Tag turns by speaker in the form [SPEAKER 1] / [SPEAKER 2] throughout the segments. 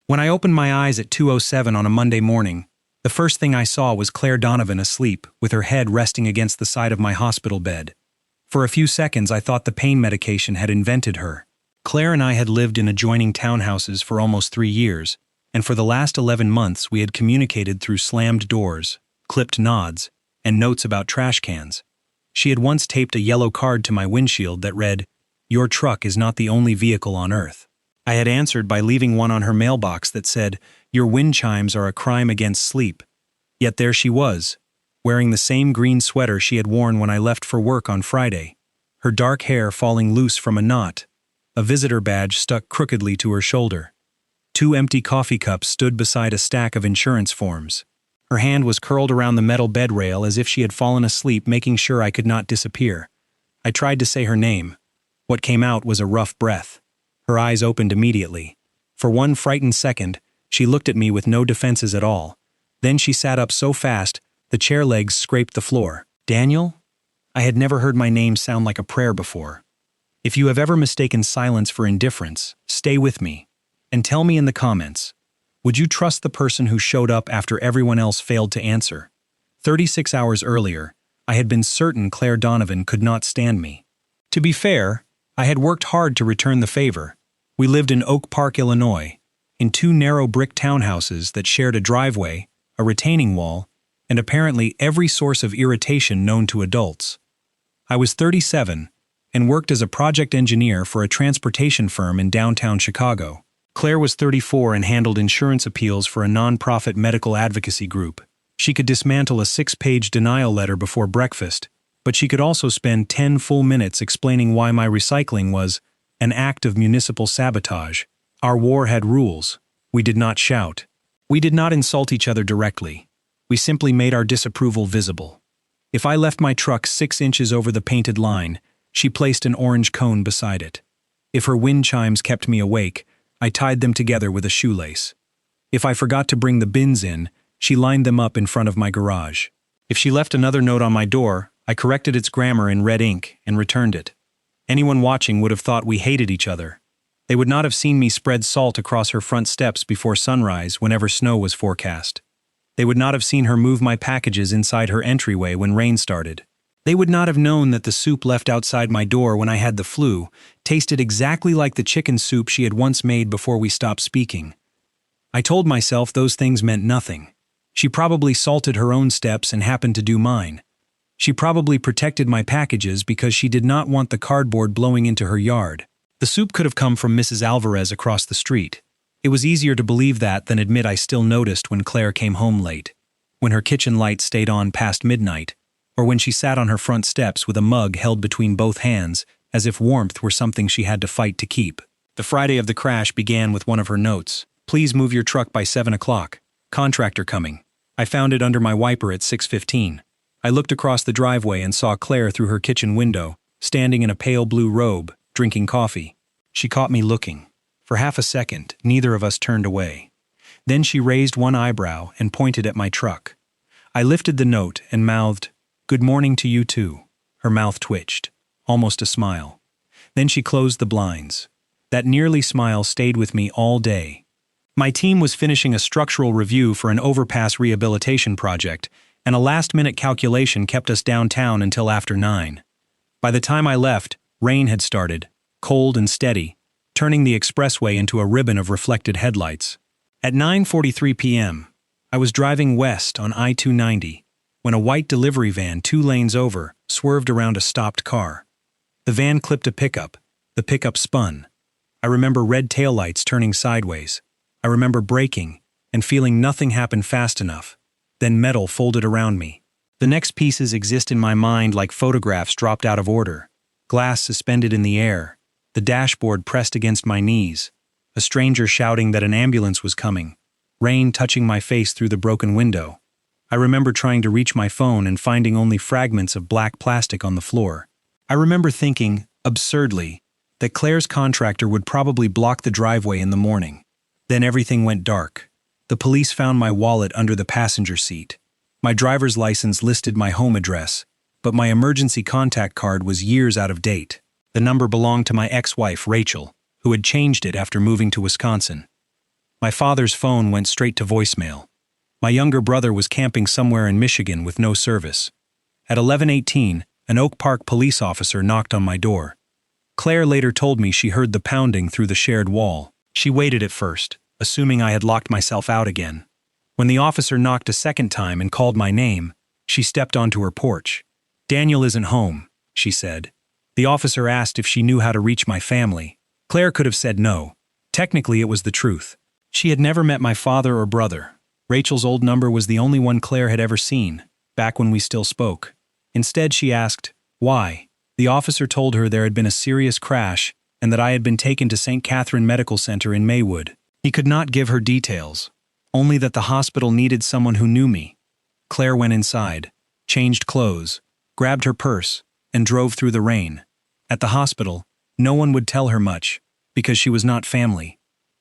[SPEAKER 1] When I opened my eyes at 2:07 on a Monday morning, the first thing I saw was Claire Donovan asleep, with her head resting against the side of my hospital bed. For a few seconds I thought the pain medication had invented her. Claire and I had lived in adjoining townhouses for almost 3 years, and for the last 11 months we had communicated through slammed doors, clipped nods, and notes about trash cans. She had once taped a yellow card to my windshield that read, "Your truck is not the only vehicle on Earth." I had answered by leaving one on her mailbox that said, "Your wind chimes are a crime against sleep." Yet there she was, wearing the same green sweater she had worn when I left for work on Friday, her dark hair falling loose from a knot, a visitor badge stuck crookedly to her shoulder. 2 empty coffee cups stood beside a stack of insurance forms. Her hand was curled around the metal bed rail as if she had fallen asleep, making sure I could not disappear. I tried to say her name. What came out was a rough breath. Her eyes opened immediately. For one frightened second, she looked at me with no defenses at all. Then she sat up so fast, the chair legs scraped the floor. "Daniel?" I had never heard my name sound like a prayer before. If you have ever mistaken silence for indifference, stay with me, and tell me in the comments, would you trust the person who showed up after everyone else failed to answer? 36 hours earlier, I had been certain Claire Donovan could not stand me. To be fair, I had worked hard to return the favor. We lived in Oak Park, Illinois, in 2 narrow brick townhouses that shared a driveway, a retaining wall, and apparently every source of irritation known to adults. I was 37 and worked as a project engineer for a transportation firm in downtown Chicago. Claire was 34 and handled insurance appeals for a nonprofit medical advocacy group. She could dismantle a 6-page denial letter before breakfast, but she could also spend 10 full minutes explaining why my recycling was an act of municipal sabotage. Our war had rules. We did not shout. We did not insult each other directly. We simply made our disapproval visible. If I left my truck 6 inches over the painted line, she placed an orange cone beside it. If her wind chimes kept me awake, I tied them together with a shoelace. If I forgot to bring the bins in, she lined them up in front of my garage. If she left another note on my door, I corrected its grammar in red ink and returned it. Anyone watching would have thought we hated each other. They would not have seen me spread salt across her front steps before sunrise whenever snow was forecast. They would not have seen her move my packages inside her entryway when rain started. They would not have known that the soup left outside my door when I had the flu tasted exactly like the chicken soup she had once made before we stopped speaking. I told myself those things meant nothing. She probably salted her own steps and happened to do mine. She probably protected my packages because she did not want the cardboard blowing into her yard. The soup could have come from Mrs. Alvarez across the street. It was easier to believe that than admit I still noticed when Claire came home late, when her kitchen light stayed on past midnight, or when she sat on her front steps with a mug held between both hands as if warmth were something she had to fight to keep. The Friday of the crash began with one of her notes. "Please move your truck by 7 o'clock. Contractor coming." I found it under my wiper at 6:15. I looked across the driveway and saw Claire through her kitchen window, standing in a pale blue robe, drinking coffee. She caught me looking. For half a second, neither of us turned away. Then she raised one eyebrow and pointed at my truck. I lifted the note and mouthed, "Good morning to you too." Her mouth twitched, almost a smile. Then she closed the blinds. That nearly smile stayed with me all day. My team was finishing a structural review for an overpass rehabilitation project, and a last-minute calculation kept us downtown until after 9. By the time I left, rain had started, cold and steady, turning the expressway into a ribbon of reflected headlights. At 9:43 p.m., I was driving west on I-290 when a white delivery van 2 lanes over swerved around a stopped car. The van clipped a pickup. The pickup spun. I remember red taillights turning sideways. I remember braking and feeling nothing happen fast enough. Then metal folded around me. The next pieces exist in my mind like photographs dropped out of order. Glass suspended in the air. The dashboard pressed against my knees. A stranger shouting that an ambulance was coming. Rain touching my face through the broken window. I remember trying to reach my phone and finding only fragments of black plastic on the floor. I remember thinking, absurdly, that Claire's contractor would probably block the driveway in the morning. Then everything went dark. The police found my wallet under the passenger seat. My driver's license listed my home address, but my emergency contact card was years out of date. The number belonged to my ex-wife, Rachel, who had changed it after moving to Wisconsin. My father's phone went straight to voicemail. My younger brother was camping somewhere in Michigan with no service. At 11:18, an Oak Park police officer knocked on my door. Claire later told me she heard the pounding through the shared wall. She waited at first, assuming I had locked myself out again. When the officer knocked a second time and called my name, she stepped onto her porch. "Daniel isn't home," she said. The officer asked if she knew how to reach my family. Claire could have said no. Technically, it was the truth. She had never met my father or brother. Rachel's old number was the only one Claire had ever seen, back when we still spoke. Instead, she asked, why? The officer told her there had been a serious crash and that I had been taken to St. Catherine Medical Center in Maywood. He could not give her details, only that the hospital needed someone who knew me. Claire went inside, changed clothes, grabbed her purse, and drove through the rain. At the hospital, no one would tell her much, because she was not family.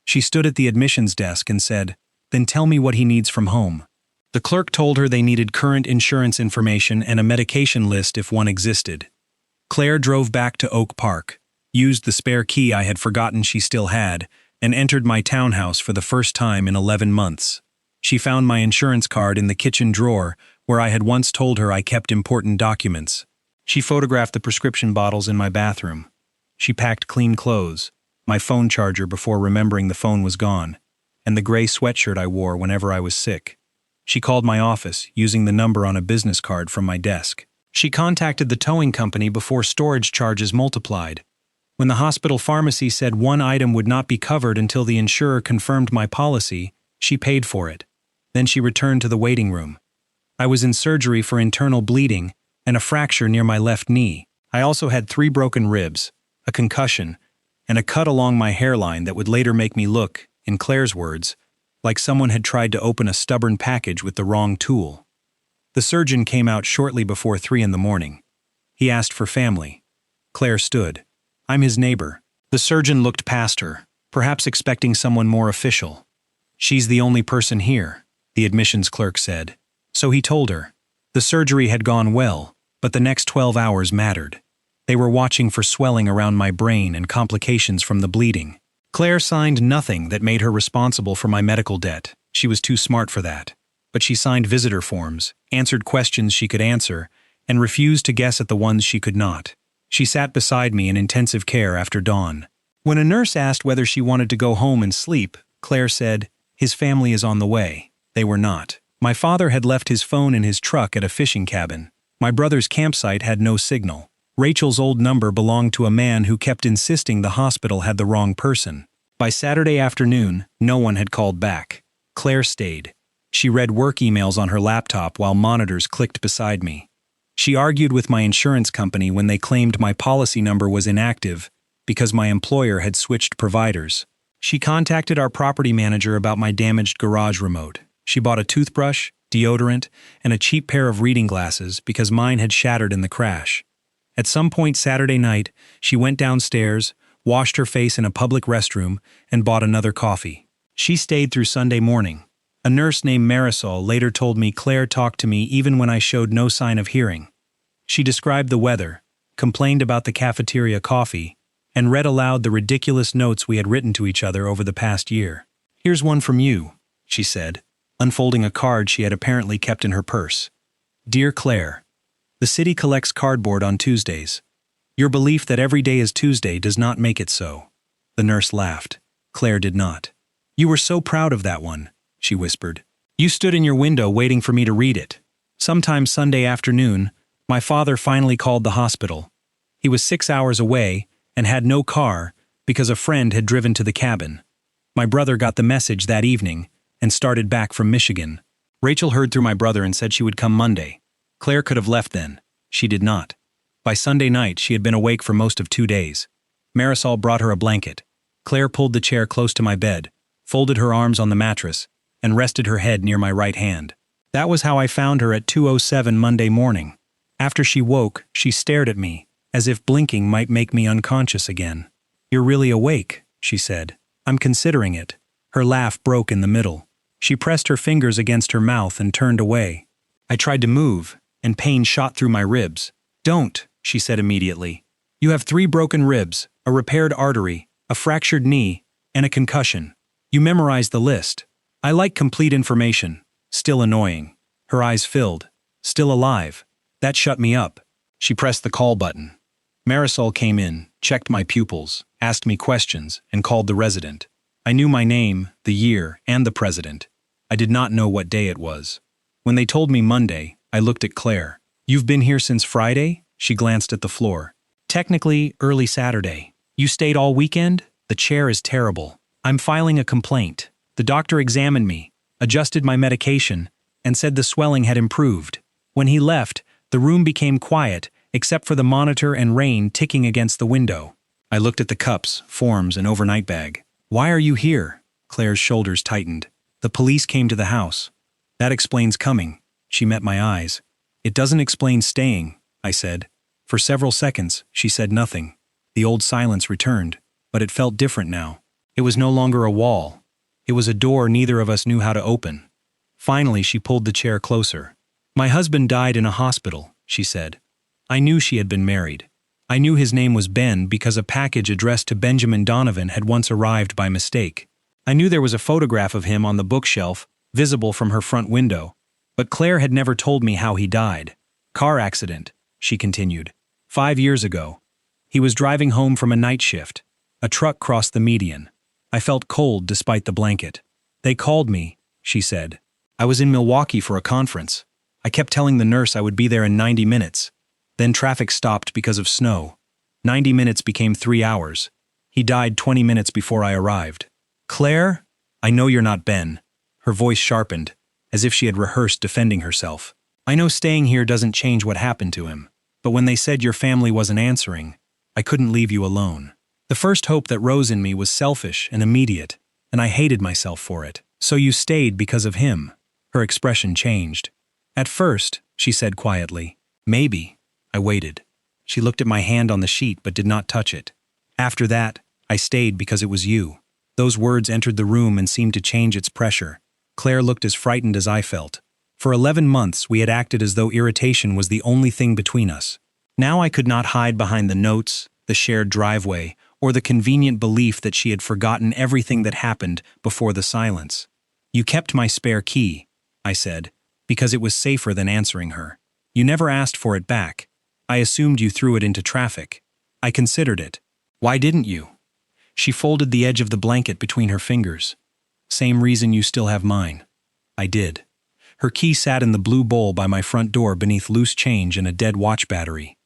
[SPEAKER 1] She stood at the admissions desk and said, "Then tell me what he needs from home." The clerk told her they needed current insurance information and a medication list if one existed. Claire drove back to Oak Park, used the spare key I had forgotten she still had, and entered my townhouse for the first time in 11 months. She found my insurance card in the kitchen drawer where I had once told her I kept important documents. She photographed the prescription bottles in my bathroom. She packed clean clothes, my phone charger before remembering the phone was gone, and the gray sweatshirt I wore whenever I was sick. She called my office, using the number on a business card from my desk. She contacted the towing company before storage charges multiplied. When the hospital pharmacy said one item would not be covered until the insurer confirmed my policy, she paid for it. Then she returned to the waiting room. I was in surgery for internal bleeding and a fracture near my left knee. I also had 3 broken ribs, a concussion, and a cut along my hairline that would later make me look, in Claire's words, like someone had tried to open a stubborn package with the wrong tool. The surgeon came out shortly before 3 in the morning. He asked for family. Claire stood. "I'm his neighbor." The surgeon looked past her, perhaps expecting someone more official. "She's the only person here," the admissions clerk said. So he told her. The surgery had gone well, but the next 12 hours mattered. They were watching for swelling around my brain and complications from the bleeding. Claire signed nothing that made her responsible for my medical debt. She was too smart for that. But she signed visitor forms, answered questions she could answer, and refused to guess at the ones she could not. She sat beside me in intensive care after dawn. When a nurse asked whether she wanted to go home and sleep, Claire said, "His family is on the way." They were not. My father had left his phone in his truck at a fishing cabin. My brother's campsite had no signal. Rachel's old number belonged to a man who kept insisting the hospital had the wrong person. By Saturday afternoon, no one had called back. Claire stayed. She read work emails on her laptop while monitors clicked beside me. She argued with my insurance company when they claimed my policy number was inactive because my employer had switched providers. She contacted our property manager about my damaged garage remote. She bought a toothbrush, deodorant, and a cheap pair of reading glasses because mine had shattered in the crash. At some point Saturday night, she went downstairs, washed her face in a public restroom, and bought another coffee. She stayed through Sunday morning. A nurse named Marisol later told me Claire talked to me even when I showed no sign of hearing. She described the weather, complained about the cafeteria coffee, and read aloud the ridiculous notes we had written to each other over the past year. "Here's one from you," she said, unfolding a card she had apparently kept in her purse. "Dear Claire, the city collects cardboard on Tuesdays. Your belief that every day is Tuesday does not make it so." The nurse laughed. Claire did not. "You were so proud of that one," she whispered. "You stood in your window waiting for me to read it." Sometime Sunday afternoon, my father finally called the hospital. He was 6 hours away and had no car because a friend had driven to the cabin. My brother got the message that evening and started back from Michigan. Rachel heard through my brother and said she would come Monday. Claire could have left then. She did not. By Sunday night, she had been awake for most of 2 days. Marisol brought her a blanket. Claire pulled the chair close to my bed, folded her arms on the mattress, and rested her head near my right hand. That was how I found her at 2:07 Monday morning. After she woke, she stared at me, as if blinking might make me unconscious again. "You're really awake," she said. "I'm considering it." Her laugh broke in the middle. She pressed her fingers against her mouth and turned away. I tried to move, and pain shot through my ribs. "Don't," she said immediately. "You have 3 broken ribs, a repaired artery, a fractured knee, and a concussion. You memorized the list. I like complete information. Still annoying. Her eyes filled. Still alive. That shut me up. She pressed the call button. Marisol came in, checked my pupils, asked me questions, and called the resident. I knew my name, the year, and the president. I did not know what day it was. When they told me Monday, I looked at Claire. You've been here since Friday? She glanced at the floor. Technically, early Saturday. You stayed all weekend? The chair is terrible. I'm filing a complaint. The doctor examined me, adjusted my medication, and said the swelling had improved. When he left, the room became quiet, except for the monitor and rain ticking against the window. I looked at the cups, forms, and overnight bag. Why are you here? Claire's shoulders tightened. The police came to the house. That explains coming. She met my eyes. It doesn't explain staying, I said. For several seconds, she said nothing. The old silence returned, but it felt different now. It was no longer a wall. It was a door neither of us knew how to open. Finally, she pulled the chair closer. My husband died in a hospital, she said. I knew she had been married. I knew his name was Ben because a package addressed to Benjamin Donovan had once arrived by mistake. I knew there was a photograph of him on the bookshelf, visible from her front window. But Claire had never told me how he died. Car accident, she continued. 5 years ago. He was driving home from a night shift. A truck crossed the median. I felt cold despite the blanket. They called me, she said. I was in Milwaukee for a conference. I kept telling the nurse I would be there in 90 minutes. Then traffic stopped because of snow. 90 minutes became 3 hours. He died 20 minutes before I arrived. Claire, I know you're not Ben. Her voice sharpened, as if she had rehearsed defending herself. I know staying here doesn't change what happened to him, but when they said your family wasn't answering, I couldn't leave you alone. The first hope that rose in me was selfish and immediate, and I hated myself for it. So you stayed because of him. Her expression changed. At first, she said quietly, maybe. I waited. She looked at my hand on the sheet but did not touch it. After that, I stayed because it was you. Those words entered the room and seemed to change its pressure. Claire looked as frightened as I felt. For 11 months, we had acted as though irritation was the only thing between us. Now I could not hide behind the notes, the shared driveway, or the convenient belief that she had forgotten everything that happened before the silence. You kept my spare key, I said, because it was safer than answering her. You never asked for it back. I assumed you threw it into traffic. I considered it. Why didn't you? She folded the edge of the blanket between her fingers. Same reason you still have mine. I did. Her key sat in the blue bowl by my front door beneath loose change and a dead watch battery.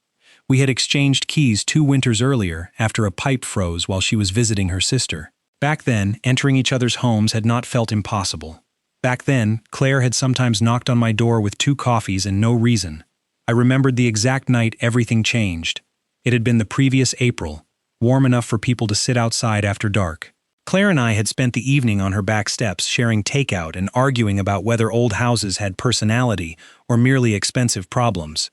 [SPEAKER 1] We had exchanged keys 2 winters earlier after a pipe froze while she was visiting her sister. Back then, entering each other's homes had not felt impossible. Back then, Claire had sometimes knocked on my door with 2 coffees and no reason. I remembered the exact night everything changed. It had been the previous April, warm enough for people to sit outside after dark. Claire and I had spent the evening on her back steps sharing takeout and arguing about whether old houses had personality or merely expensive problems.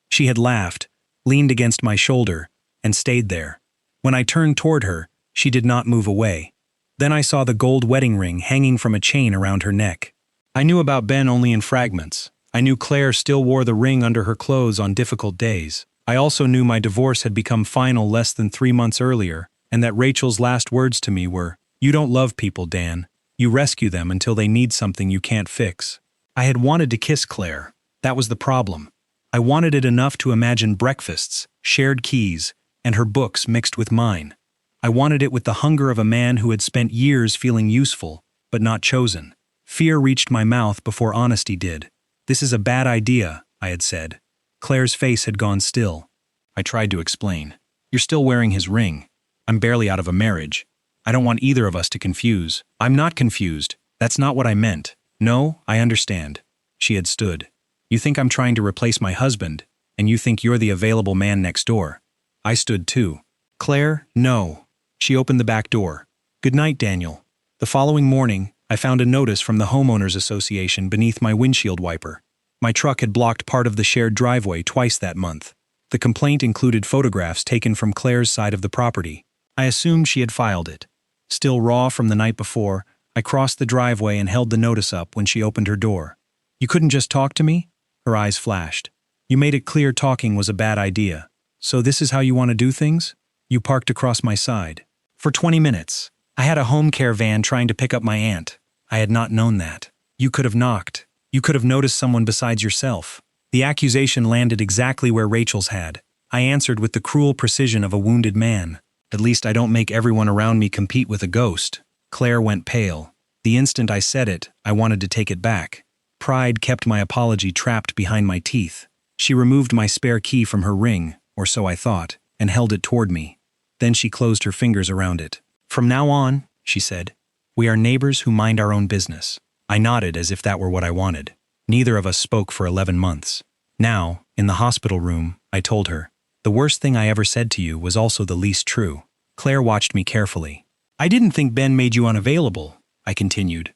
[SPEAKER 1] She had laughed, leaned against my shoulder, and stayed there. When I turned toward her, she did not move away. Then I saw the gold wedding ring hanging from a chain around her neck. I knew about Ben only in fragments. I knew Claire still wore the ring under her clothes on difficult days. I also knew my divorce had become final less than 3 months earlier, and that Rachel's last words to me were, "You don't love people, Dan. You rescue them until they need something you can't fix." I had wanted to kiss Claire. That was the problem. I wanted it enough to imagine breakfasts, shared keys, and her books mixed with mine. I wanted it with the hunger of a man who had spent years feeling useful, but not chosen. Fear reached my mouth before honesty did. "This is a bad idea," I had said. Claire's face had gone still. I tried to explain. "You're still wearing his ring. I'm barely out of a marriage. I don't want either of us to confuse." "I'm not confused. That's not what I meant." "No, I understand." She had stood. "You think I'm trying to replace my husband, and you think you're the available man next door." I stood too. "Claire, no." She opened the back door. "Good night, Daniel." The following morning, I found a notice from the Homeowners Association beneath my windshield wiper. My truck had blocked part of the shared driveway twice that month. The complaint included photographs taken from Claire's side of the property. I assumed she had filed it. Still raw from the night before, I crossed the driveway and held the notice up when she opened her door. "You couldn't just talk to me?" Her eyes flashed. "You made it clear talking was a bad idea. So this is how you want to do things?" You parked across my side. "For 20 minutes. I had a home care van trying to pick up my aunt. I had not known that. You could have knocked. You could have noticed someone besides yourself. The accusation landed exactly where Rachel's had. I answered with the cruel precision of a wounded man. At least I don't make everyone around me compete with a ghost. Claire went pale. The instant I said it, I wanted to take it back. Pride kept my apology trapped behind my teeth. She removed my spare key from her ring, or so I thought, and held it toward me. Then she closed her fingers around it. "From now on," she said, "we are neighbors who mind our own business." I nodded as if that were what I wanted. Neither of us spoke for 11 months. Now, in the hospital room, I told her, "The worst thing I ever said to you was also the least true." Claire watched me carefully. "I didn't think Ben made you unavailable," I continued.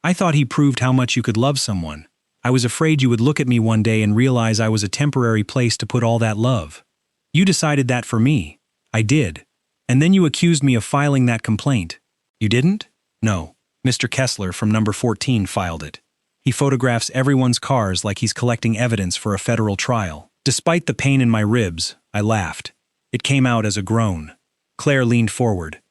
[SPEAKER 1] "I thought he proved how much you could love someone. I was afraid you would look at me one day and realize I was a temporary place to put all that love. You decided that for me." "I did. And then you accused me of filing that complaint." "You didn't?" "No. Mr. Kessler from number 14 filed it. He photographs everyone's cars like he's collecting evidence for a federal trial." Despite the pain in my ribs, I laughed. It came out as a groan. Claire leaned forward.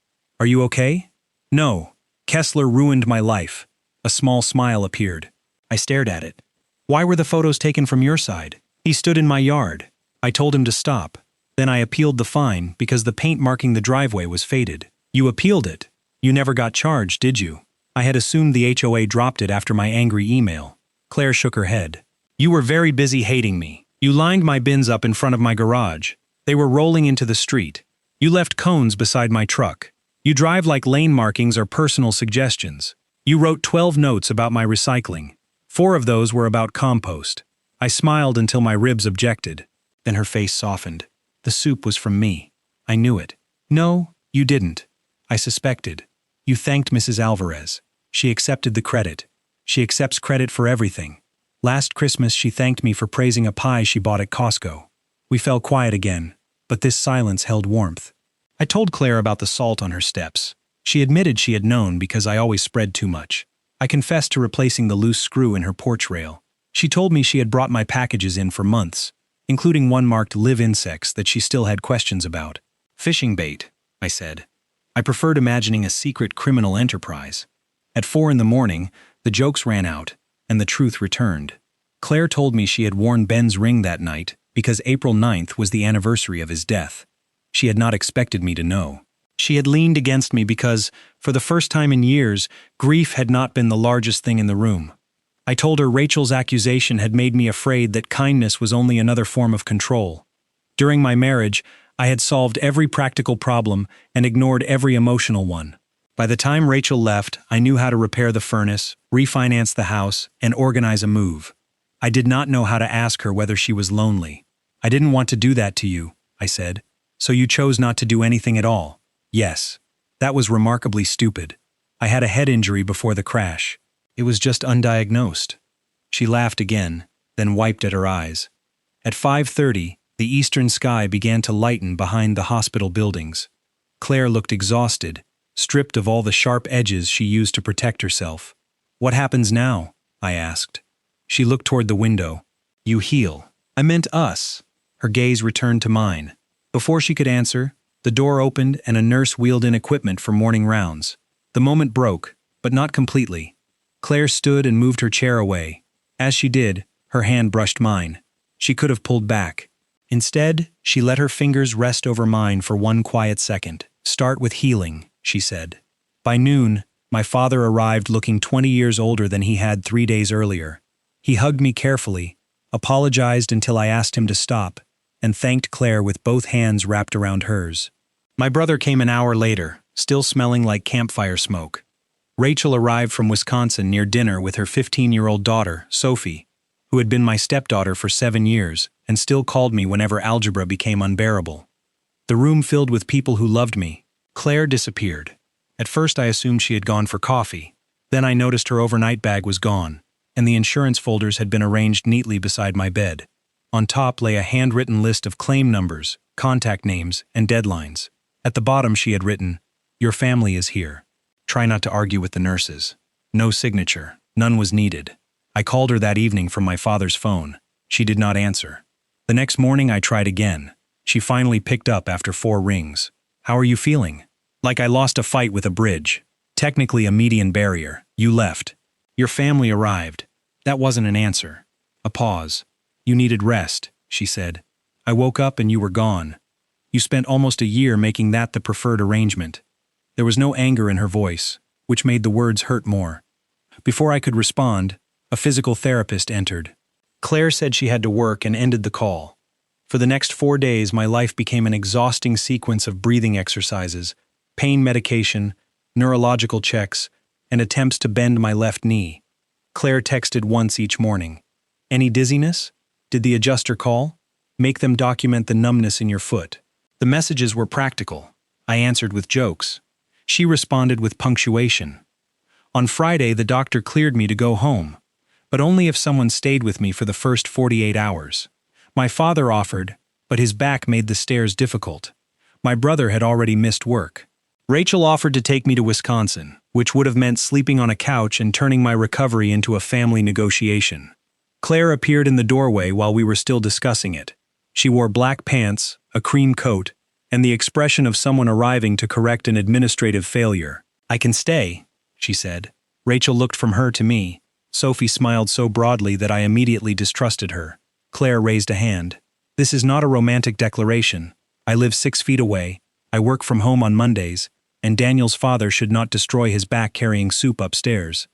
[SPEAKER 1] "Are you okay?" "No. Kessler ruined my life." A small smile appeared. I stared at it. "Why were the photos taken from your side?" "He stood in my yard. I told him to stop. Then I appealed the fine because the paint marking the driveway was faded." "You appealed it? You never got charged, did you?" I had assumed the HOA dropped it after my angry email. Claire shook her head. "You were very busy hating me. You lined my bins up in front of my garage. They were rolling into the street. You left cones beside my truck. You drive like lane markings or personal suggestions. You wrote 12 notes about my recycling. 4 of those were about compost." I smiled until my ribs objected. Then her face softened. "The soup was from me. I knew it." "No, you didn't." I suspected. "You thanked Mrs. Alvarez. She accepted the credit. She accepts credit for everything. Last Christmas she thanked me for praising a pie she bought at Costco." We fell quiet again, but this silence held warmth. I told Claire about the salt on her steps. She admitted she had known because I always spread too much. I confessed to replacing the loose screw in her porch rail. She told me she had brought my packages in for months, including one marked live insects that she still had questions about. "Fishing bait," I said. I preferred imagining a secret criminal enterprise. At 4 in the morning, the jokes ran out, and the truth returned. Claire told me she had worn Ben's ring that night because April 9th was the anniversary of his death. She had not expected me to know. She had leaned against me because, for the first time in years, grief had not been the largest thing in the room. I told her Rachel's accusation had made me afraid that kindness was only another form of control. During my marriage, I had solved every practical problem and ignored every emotional one. By the time Rachel left, I knew how to repair the furnace, refinance the house, and organize a move. I did not know how to ask her whether she was lonely. "I didn't want to do that to you," I said. "So you chose not to do anything at all?" "Yes. That was remarkably stupid. I had a head injury before the crash. It was just undiagnosed." She laughed again, then wiped at her eyes. At 5:30, the eastern sky began to lighten behind the hospital buildings. Claire looked exhausted, stripped of all the sharp edges she used to protect herself. "What happens now?" I asked. She looked toward the window. "You heal." "I meant us." Her gaze returned to mine. Before she could answer, the door opened and a nurse wheeled in equipment for morning rounds. The moment broke, but not completely. Claire stood and moved her chair away. As she did, her hand brushed mine. She could have pulled back. Instead, she let her fingers rest over mine for one quiet second. "Start with healing," she said. By noon, my father arrived looking 20 years older than he had 3 days earlier. He hugged me carefully, apologized until I asked him to stop, and thanked Claire with both hands wrapped around hers. My brother came an hour later, still smelling like campfire smoke. Rachel arrived from Wisconsin near dinner with her 15-year-old daughter, Sophie, who had been my stepdaughter for 7 years and still called me whenever algebra became unbearable. The room filled with people who loved me. Claire disappeared. At first I assumed she had gone for coffee. Then I noticed her overnight bag was gone, and the insurance folders had been arranged neatly beside my bed. On top lay a handwritten list of claim numbers, contact names, and deadlines. At the bottom she had written, "Your family is here. Try not to argue with the nurses." No signature. None was needed. I called her that evening from my father's phone. She did not answer. The next morning I tried again. She finally picked up after 4 rings. "How are you feeling?" Like I lost a fight with a bridge. Technically a median barrier. You left. Your family arrived. That wasn't an answer. A pause. You needed rest, she said. I woke up and you were gone. You spent almost a year making that the preferred arrangement. There was no anger in her voice, which made the words hurt more. Before I could respond, a physical therapist entered. Claire said she had to work and ended the call. For the next 4 days, my life became an exhausting sequence of breathing exercises, pain medication, neurological checks, and attempts to bend my left knee. Claire texted once each morning. Any dizziness? Did the adjuster call? Make them document the numbness in your foot. The messages were practical. I answered with jokes. She responded with punctuation. On Friday, the doctor cleared me to go home, but only if someone stayed with me for the first 48 hours. My father offered, but his back made the stairs difficult. My brother had already missed work. Rachel offered to take me to Wisconsin, which would have meant sleeping on a couch and turning my recovery into a family negotiation. Claire appeared in the doorway while we were still discussing it. She wore black pants, a cream coat, and the expression of someone arriving to correct an administrative failure. I can stay, she said. Rachel looked from her to me. Sophie smiled so broadly that I immediately distrusted her. Claire raised a hand. This is not a romantic declaration. I live 6 feet away. I work from home on Mondays, and Daniel's father should not destroy his back carrying soup upstairs.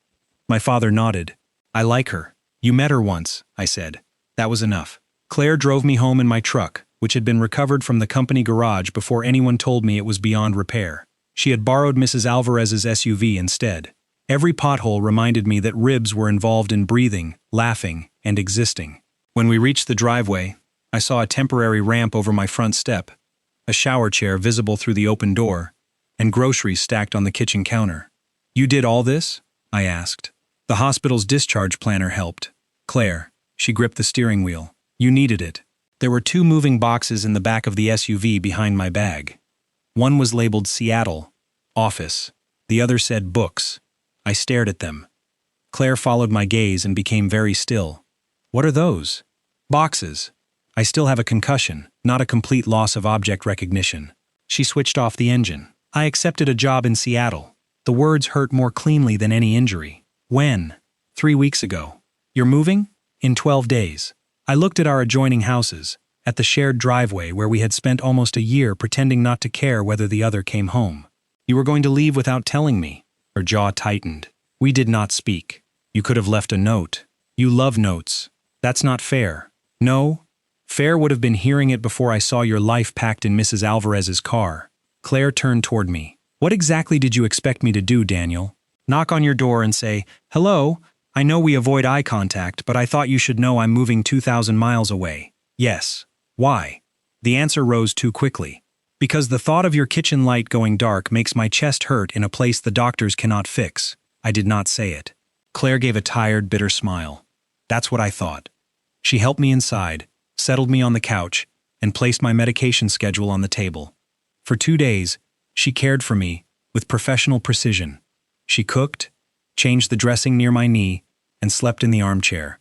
[SPEAKER 1] My father nodded. I like her. You met her once, I said. That was enough. Claire drove me home in my truck, which had been recovered from the company garage before anyone told me it was beyond repair. She had borrowed Mrs. Alvarez's SUV instead. Every pothole reminded me that ribs were involved in breathing, laughing, and existing. When we reached the driveway, I saw a temporary ramp over my front step, a shower chair visible through the open door, and groceries stacked on the kitchen counter. You did all this? I asked. The hospital's discharge planner helped. Claire, she gripped the steering wheel. You needed it. There were 2 moving boxes in the back of the SUV behind my bag. One was labeled Seattle, office. The other said books. I stared at them. Claire followed my gaze and became very still. What are those? Boxes. I still have a concussion, not a complete loss of object recognition. She switched off the engine. I accepted a job in Seattle. The words hurt more cleanly than any injury. When? 3 weeks ago. You're moving? In 12 days. I looked at our adjoining houses, at the shared driveway where we had spent almost a year pretending not to care whether the other came home. You were going to leave without telling me. Her jaw tightened. We did not speak. You could have left a note. You love notes. That's not fair. No. Fair would have been hearing it before I saw your life packed in Mrs. Alvarez's car. Claire turned toward me. What exactly did you expect me to do, Daniel? Knock on your door and say, hello? I know we avoid eye contact, but I thought you should know I'm moving 2,000 miles away. Yes. Why? The answer rose too quickly. Because the thought of your kitchen light going dark makes my chest hurt in a place the doctors cannot fix. I did not say it. Claire gave a tired, bitter smile. That's what I thought. She helped me inside, settled me on the couch, and placed my medication schedule on the table. For 2 days, she cared for me with professional precision. She cooked, changed the dressing near my knee, and slept in the armchair.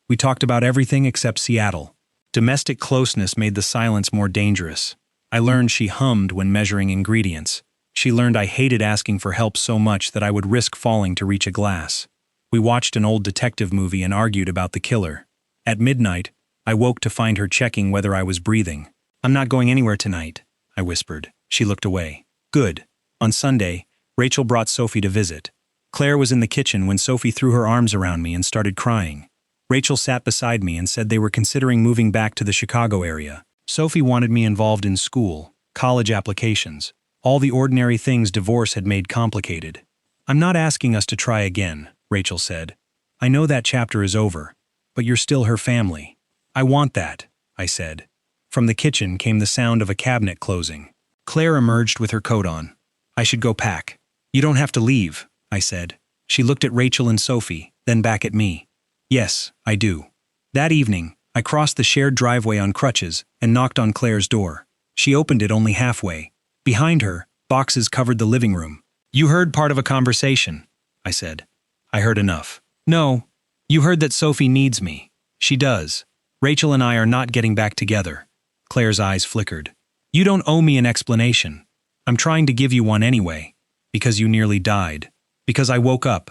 [SPEAKER 1] We talked about everything except Seattle. Domestic closeness made the silence more dangerous. I learned she hummed when measuring ingredients. She learned I hated asking for help so much that I would risk falling to reach a glass. We watched an old detective movie and argued about the killer. At midnight, I woke to find her checking whether I was breathing. I'm not going anywhere tonight, I whispered. She looked away. Good. On Sunday, Rachel brought Sophie to visit. Claire was in the kitchen when Sophie threw her arms around me and started crying. Rachel sat beside me and said they were considering moving back to the Chicago area. Sophie wanted me involved in school, college applications, all the ordinary things divorce had made complicated. I'm not asking us to try again, Rachel said. I know that chapter is over, but you're still her family. I want that, I said. From the kitchen came the sound of a cabinet closing. Claire emerged with her coat on. I should go pack. You don't have to leave, I said. She looked at Rachel and Sophie, then back at me. Yes, I do. That evening, I crossed the shared driveway on crutches and knocked on Claire's door. She opened it only halfway. Behind her, boxes covered the living room. You heard part of a conversation, I said. I heard enough. No, you heard that Sophie needs me. She does. Rachel and I are not getting back together. Claire's eyes flickered. You don't owe me an explanation. I'm trying to give you one anyway. Because you nearly died. Because I woke up.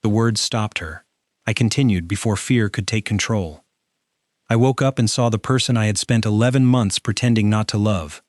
[SPEAKER 1] The words stopped her. I continued before fear could take control. I woke up and saw the person I had spent 11 months pretending not to love.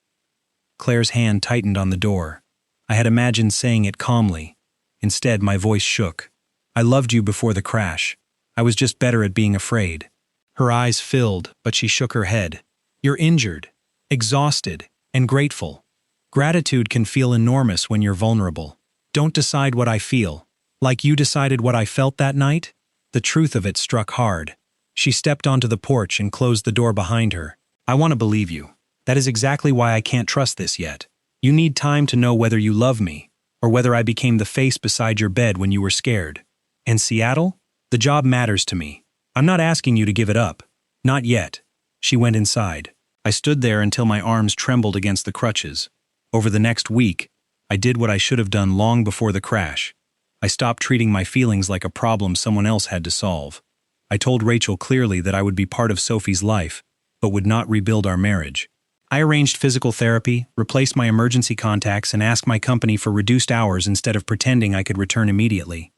[SPEAKER 1] Claire's hand tightened on the door. I had imagined saying it calmly. Instead, my voice shook. I loved you before the crash. I was just better at being afraid. Her eyes filled, but she shook her head. You're injured, exhausted, and grateful. Gratitude can feel enormous when you're vulnerable. Don't decide what I feel. Like you decided what I felt that night? The truth of it struck hard. She stepped onto the porch and closed the door behind her. I want to believe you. That is exactly why I can't trust this yet. You need time to know whether you love me, or whether I became the face beside your bed when you were scared. And Seattle? The job matters to me. I'm not asking you to give it up. Not yet. She went inside. I stood there until my arms trembled against the crutches. Over the next week, I did what I should have done long before the crash. I stopped treating my feelings like a problem someone else had to solve. I told Rachel clearly that I would be part of Sophie's life, but would not rebuild our marriage. I arranged physical therapy, replaced my emergency contacts, and asked my company for reduced hours instead of pretending I could return immediately.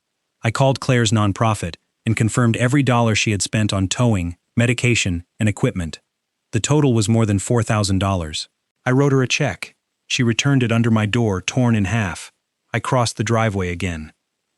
[SPEAKER 1] I called Claire's nonprofit and confirmed every dollar she had spent on towing, medication, and equipment. The total was more than $4,000. I wrote her a check. She returned it under my door, torn in half. I crossed the driveway again.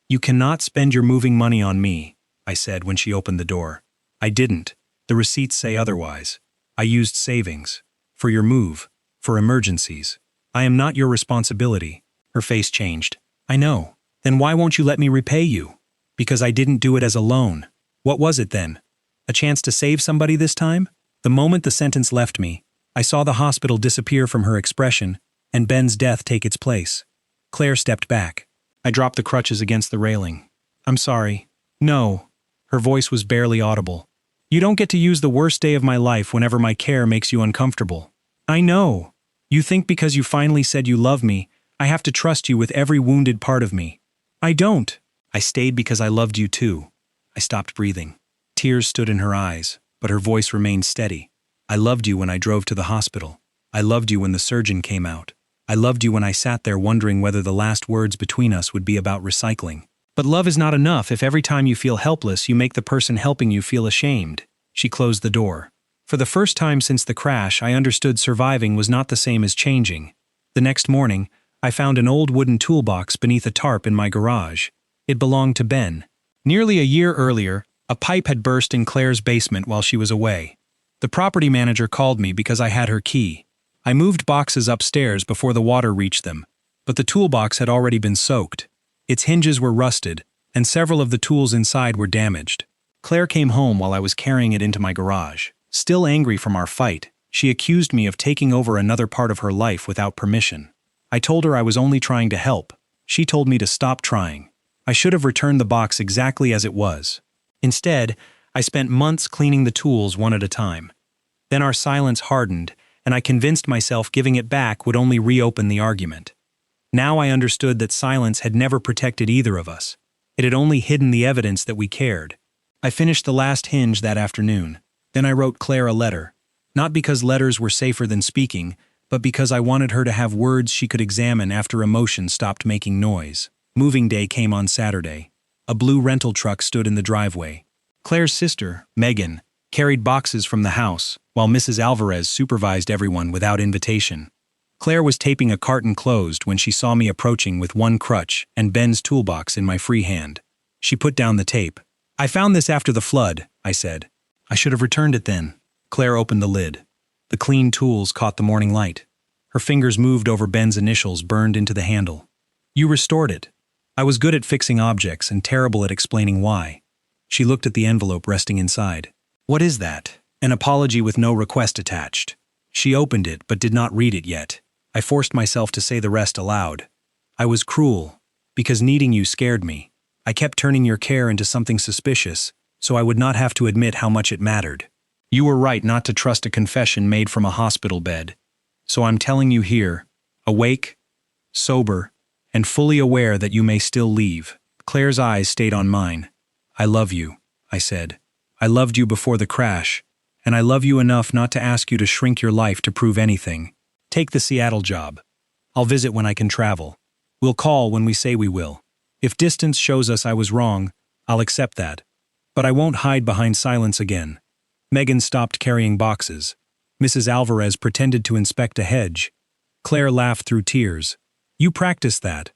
[SPEAKER 1] You cannot spend your moving money on me, I said when she opened the door. I didn't. The receipts say otherwise. I used savings. For your move. For emergencies. I am not your responsibility. Her face changed. I know. Then why won't you let me repay you? Because I didn't do it as a loan. What was it then? A chance to save somebody this time? The moment the sentence left me, I saw the hospital disappear from her expression and Ben's death take its place. Claire stepped back. I dropped the crutches against the railing. I'm sorry. No. Her voice was barely audible. You don't get to use the worst day of my life whenever my care makes you uncomfortable. I know. You think because you finally said you love me, I have to trust you with every wounded part of me. I don't. I stayed because I loved you too. I stopped breathing. Tears stood in her eyes, but her voice remained steady. I loved you when I drove to the hospital. I loved you when the surgeon came out. I loved you when I sat there wondering whether the last words between us would be about recycling. But love is not enough if every time you feel helpless you make the person helping you feel ashamed. She closed the door. For the first time since the crash, I understood surviving was not the same as changing. The next morning, I found an old wooden toolbox beneath a tarp in my garage. It belonged to Ben. Nearly a year earlier, a pipe had burst in Claire's basement while she was away. The property manager called me because I had her key. I moved boxes upstairs before the water reached them, but the toolbox had already been soaked. Its hinges were rusted, and several of the tools inside were damaged. Claire came home while I was carrying it into my garage. Still angry from our fight, she accused me of taking over another part of her life without permission. I told her I was only trying to help. She told me to stop trying. I should have returned the box exactly as it was. Instead, I spent months cleaning the tools one at a time. Then our silence hardened, and I convinced myself giving it back would only reopen the argument. Now I understood that silence had never protected either of us. It had only hidden the evidence that we cared. I finished the last hinge that afternoon. Then I wrote Claire a letter. Not because letters were safer than speaking, but because I wanted her to have words she could examine after emotion stopped making noise. Moving day came on Saturday. A blue rental truck stood in the driveway. Claire's sister, Megan, carried boxes from the house, while Mrs. Alvarez supervised everyone without invitation. Claire was taping a carton closed when she saw me approaching with one crutch and Ben's toolbox in my free hand. She put down the tape. I found this after the flood, I said. I should have returned it then. Claire opened the lid. The clean tools caught the morning light. Her fingers moved over Ben's initials burned into the handle. You restored it. I was good at fixing objects and terrible at explaining why. She looked at the envelope resting inside. What is that? An apology with no request attached. She opened it but did not read it yet. I forced myself to say the rest aloud. I was cruel, because needing you scared me. I kept turning your care into something suspicious, so I would not have to admit how much it mattered. You were right not to trust a confession made from a hospital bed. So I'm telling you here, awake, sober, and fully aware that you may still leave. Claire's eyes stayed on mine. I love you, I said. I loved you before the crash, and I love you enough not to ask you to shrink your life to prove anything. Take the Seattle job. I'll visit when I can travel. We'll call when we say we will. If distance shows us I was wrong, I'll accept that. But I won't hide behind silence again. Megan stopped carrying boxes. Mrs. Alvarez pretended to inspect a hedge. Claire laughed through tears. You practiced that.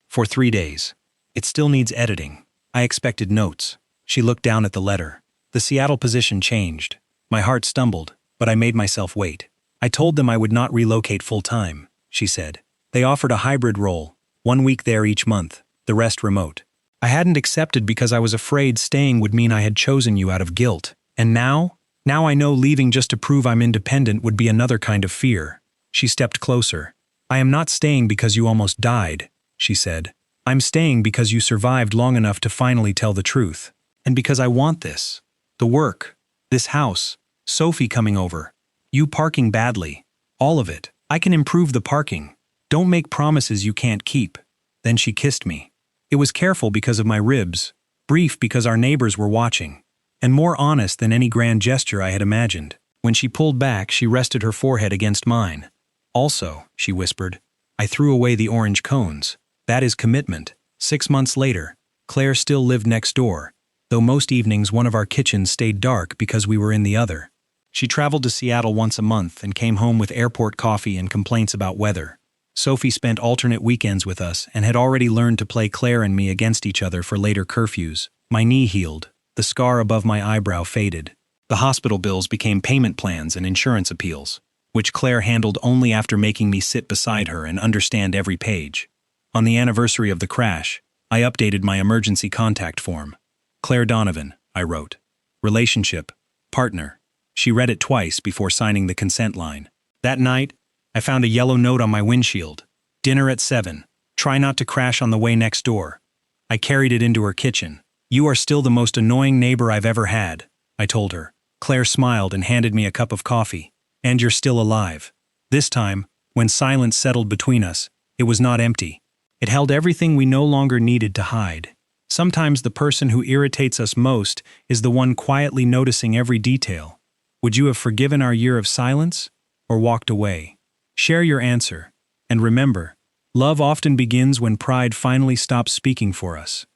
[SPEAKER 1] For 3 days. It still needs editing. I expected notes. She looked down at the letter. The Seattle position changed. My heart stumbled, but I made myself wait. I told them I would not relocate full-time, she said. They offered a hybrid role, 1 week there each month, the rest remote. I hadn't accepted because I was afraid staying would mean I had chosen you out of guilt. And now? Now I know leaving just to prove I'm independent would be another kind of fear. She stepped closer. I am not staying because you almost died, she said. I'm staying because you survived long enough to finally tell the truth. And because I want this. The work. This house. Sophie coming over. You parking badly. All of it. I can improve the parking. Don't make promises you can't keep. Then she kissed me. It was careful because of my ribs, brief because our neighbors were watching, and more honest than any grand gesture I had imagined. When she pulled back, she rested her forehead against mine. Also, she whispered, I threw away the orange cones. That is commitment. 6 months later, Claire still lived next door, though most evenings one of our kitchens stayed dark because we were in the other. She traveled to Seattle once a month and came home with airport coffee and complaints about weather. Sophie spent alternate weekends with us and had already learned to play Claire and me against each other for later curfews. My knee healed. The scar above my eyebrow faded. The hospital bills became payment plans and insurance appeals, which Claire handled only after making me sit beside her and understand every page. On the anniversary of the crash, I updated my emergency contact form. Claire Donovan, I wrote. Relationship. Partner. She read it twice before signing the consent line. That night, I found a yellow note on my windshield. Dinner at 7. Try not to crash on the way next door. I carried it into her kitchen. You are still the most annoying neighbor I've ever had, I told her. Claire smiled and handed me a cup of coffee. And you're still alive. This time, when silence settled between us, it was not empty. It held everything we no longer needed to hide. Sometimes the person who irritates us most is the one quietly noticing every detail. Would you have forgiven our year of silence or walked away? Share your answer. And remember, love often begins when pride finally stops speaking for us.